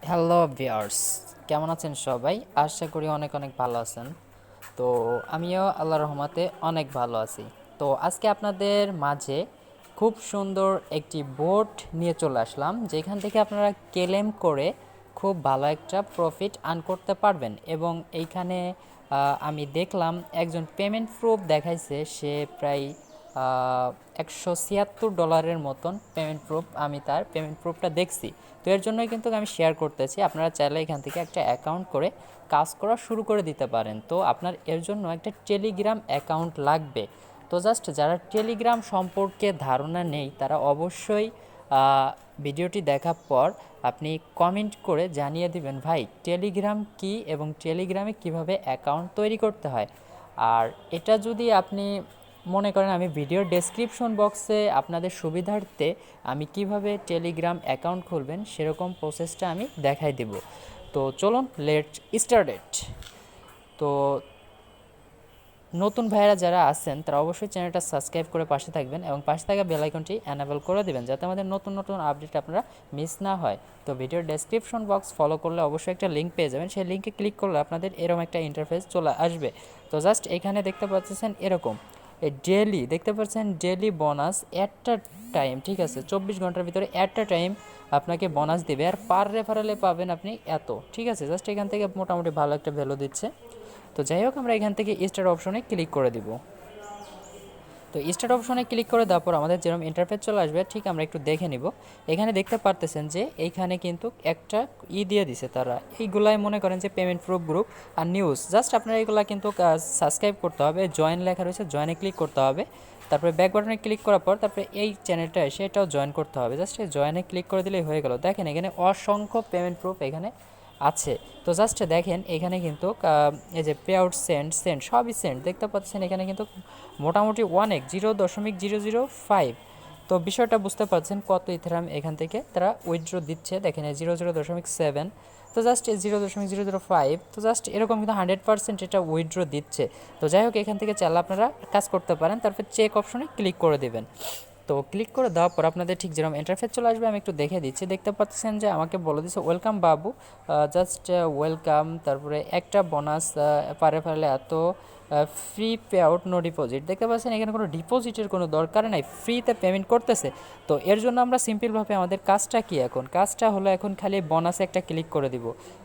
Hello viewers, কেমন আছেন সবাই? আশা করি অনেক অনেক ভালো আছেন। তো আমিও আল্লাহর রহমতে অনেক ভালো আছি। তো আজকে আপনাদের মাঝে খুব সুন্দর একটি বোট নিয়ে চলে আসলাম, যেখান থেকে আপনারা ক্লেম করে খুব ভালো একটা প্রফিট আর্ন করতে পারবেন। এবং এইখানে আমি দেখলাম একজন পেমেন্ট প্রুফ দেখাইছে, সে প্রায় $176 মতন পেমেন্ট প্রুফ, আমি তার পেমেন্ট প্রুফটা দেখছি। তো এর জন্যই কিন্তু আমি শেয়ার করতেছি, আপনারা চাইলে এখান থেকে একটা অ্যাকাউন্ট করে কাজ করা শুরু করে দিতে পারেন। তো আপনার এর জন্য একটা টেলিগ্রাম অ্যাকাউন্ট লাগবে। তো জাস্ট যারা টেলিগ্রাম সম্পর্কে ধারণা নেই তারা অবশ্যই ভিডিওটি দেখার পর আপনি কমেন্ট করে জানিয়ে দিবেন ভাই টেলিগ্রাম কি এবং টেলিগ্রামে কিভাবে অ্যাকাউন্ট তৈরি করতে হয়। আর এটা যদি আপনি মনে করেন, আমি ভিডিওর ডেসক্রিপশন বক্সে আপনাদের সুবিধার্থে আমি কিভাবে টেলিগ্রাম অ্যাকাউন্ট খুলবেন সেরকম প্রসেসটা আমি দেখাই দেব। তো চলুন লেটস স্টার্ট ইট। তো নতুন ভাইয়েরা যারা আছেন তারা অবশ্যই চ্যানেলটা সাবস্ক্রাইব করে পাশে থাকবেন এবং পাশে থাকা বেল আইকনটি এনাবেল করে দিবেন, যাতে আমাদের নতুন নতুন আপডেট আপনারা মিস না হয়। তো ভিডিওর ডেসক্রিপশন বক্স ফলো করলে অবশ্যই একটা লিঙ্ক পেয়ে যাবেন, সেই লিঙ্কে ক্লিক করলে আপনাদের এরকম একটা ইন্টারফেস চলে আসবে। তো জাস্ট এখানে দেখতে পাচ্ছেন এরকম ডেলি, দেখতে পাচ্ছেন ডেলি বোনাস একটা টাইম, ঠিক আছে, 24 ঘন্টার ভিতরে একটা টাইম আপনাকে বোনাস দেবে। আর পার রেফারেলে পাবেন আপনি এত, ঠিক আছে। জাস্ট এখান থেকে মোটামুটি ভালো একটা ভ্যালু দিচ্ছে। তো যাই হোক, আমরা এখান থেকে স্টার্ট অপশনে ক্লিক করে দিব। তো স্টার্ট অপশনে ক্লিক করে দেওয়ার পর আমাদের যেরকম ইন্টারফেস চলে আসবে, ঠিক আমরা একটু দেখে নিব। এখানে দেখতে পারতেছেন যে এইখানে কিন্তু একটা দিয়ে দিছে তারা, এইগুলাই মনে করেন যে পেমেন্ট প্রুফ গ্রুপ আর নিউজ। জাস্ট আপনারা এইগুলা কিন্তু সাবস্ক্রাইব করতে হবে, জয়েন লেখা রয়েছে, জয়েনে ক্লিক করতে হবে। তারপরে ব্যাক বাটনে ক্লিক করার পর তারপরে এই চ্যানেলটা এসে এটাও জয়েন করতে হবে। জাস্ট জয়েনে ক্লিক করে দিলেই হয়ে গেল। দেখেন এখানে অসংখ্য পেমেন্ট প্রুফ এখানে আছে। তো জাস্ট দেখেন এখানে কিন্তু এই যে পে আউট সেন্ড সেন্ড সবই সেন্ড দেখতে পাচ্ছেন। এখানে কিন্তু মোটামুটি 0.0005। তো বিষয়টা বুঝতে পারছেন কত ইথেরাম এখান থেকে তারা উইথড্র দিচ্ছে। দেখেন 0.07। তো জাস্ট 0.005, তো জাস্ট এরকম কিন্তু 100% এটা উইথড্র দিচ্ছে। তো যাই হোক, এখান থেকে চাইলে আপনারা কাজ করতে পারেন। তারপর চেক অপশনে ক্লিক করে দেবেন। তো ক্লিক করে দেওয়ার পর আপনাদের ঠিক যেরকম ইন্টারফেস চলে আসবে, আমি একটু দেখে দিচ্ছি। দেখতে পাচ্ছেন যে আমাকে বলে দিচ্ছে ওয়েলকাম বাবু, জাস্ট ওয়েলকাম, তারপরে একটা বোনাস পারে ফেলে এত, free pay out no deposit. দেখতে পাচ্ছেন এখানে কোনো ডিপোজিটের কোনো দরকার নাই, ফ্রিতে পেমেন্ট করতেছে। তো এর জন্য আমরা সিম্পলভাবে আমাদের কাজটা কি, এখন কাজটা হলো এখন খালি বোনাসে একটা ক্লিক করে দিব,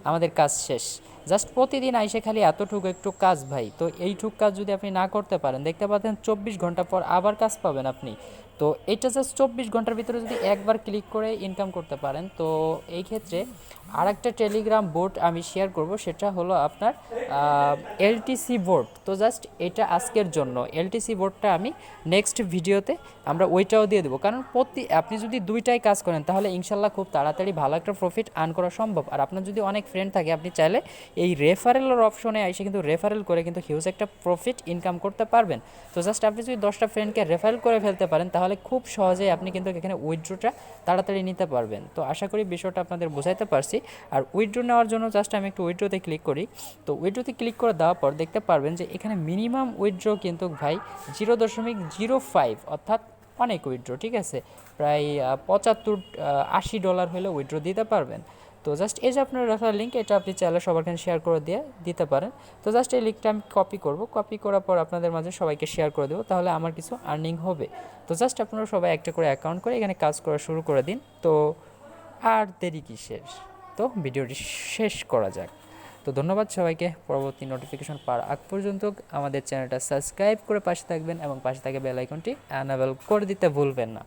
আমাদের কাজ শেষ। জাস্ট প্রতিদিন আইসে খালি এতটুকু একটু কাজ ভাই। তো এইটুক কাজ যদি আপনি না করতে পারেন, দেখতে পাচ্ছেন 24 ঘন্টা পর আবার কাজ পাবেন আপনি। তো এটা জাস্ট 24 ঘন্টার ভিতরে যদি একবার ক্লিক করে ইনকাম করতে পারেন, তো এই ক্ষেত্রে আরেকটা টেলিগ্রাম বোট আমি শেয়ার করব, সেটা হলো আপনার এলটিসি বোট। তো জাস্ট এটা আজকের জন্য এলটিসি বোটটা আমি নেক্সট ভিডিওতে আমরা ওইটাও দিয়ে দেবো। কারণ আপনি যদি দুইটাই কাজ করেন তাহলে ইনশাল্লাহ খুব তাড়াতাড়ি ভালো একটা প্রফিট আর্ন করা সম্ভব। আর আপনার যদি অনেক ফ্রেন্ড থাকে, আপনি চাইলে এই রেফারেলের অপশনে এসে কিন্তু রেফারেল করে কিন্তু হিউজ একটা প্রফিট ইনকাম করতে পারবেন। তো জাস্ট আপনি যদি 10টা ফ্রেন্ডকে রেফারেল করে ফেলতে পারেন, তাহলে খুব সহজেই আপনি কিন্তু এখানে উইথড্রোটা তাড়াতাড়ি নিতে পারবেন। তো আশা করি বিষয়টা আপনাদের বোঝাইতে পারছি। আর উইথড্রো নেওয়ার জন্য জাস্ট আমি একটু উইথড্রোতে ক্লিক করি। তো উইথড্রোতে ক্লিক করে দেওয়ার পর দেখতে পারবেন যে এখানে মিনিমাম উইথড্রো কিন্তু ভাই 0.05, অর্থাৎ অনেক উইথড্রো, ঠিক আছে। প্রায় 75-80 ডলার হলে উইথড্রো দিতে পারবেন। তো জাস্ট এই যে আপনার রেফারেল লিঙ্ক, এটা আপনি চাইলে সবার কাছে শেয়ার করে দিয়ে দিতে পারেন। তো জাস্ট এই লিঙ্কটা আমি কপি করব, কপি করার পর আপনাদের মাঝে সবাইকে শেয়ার করে দেবো, তাহলে আমার কিছু আর্নিং হবে। তো জাস্ট আপনারা সবাই একটা করে অ্যাকাউন্ট করে এখানে কাজ করা শুরু করে দিন। তো আর দেরি কিসের, তো ভিডিওটি শেষ করা যাক। তো ধন্যবাদ সবাইকে। পরবর্তী নোটিফিকেশন পাওয়ার আগ পর্যন্ত আমাদের চ্যানেলটা সাবস্ক্রাইব করে পাশে থাকবেন এবং পাশে থাকা বেল আইকনটি এনাবেল করে দিতে ভুলবেন না।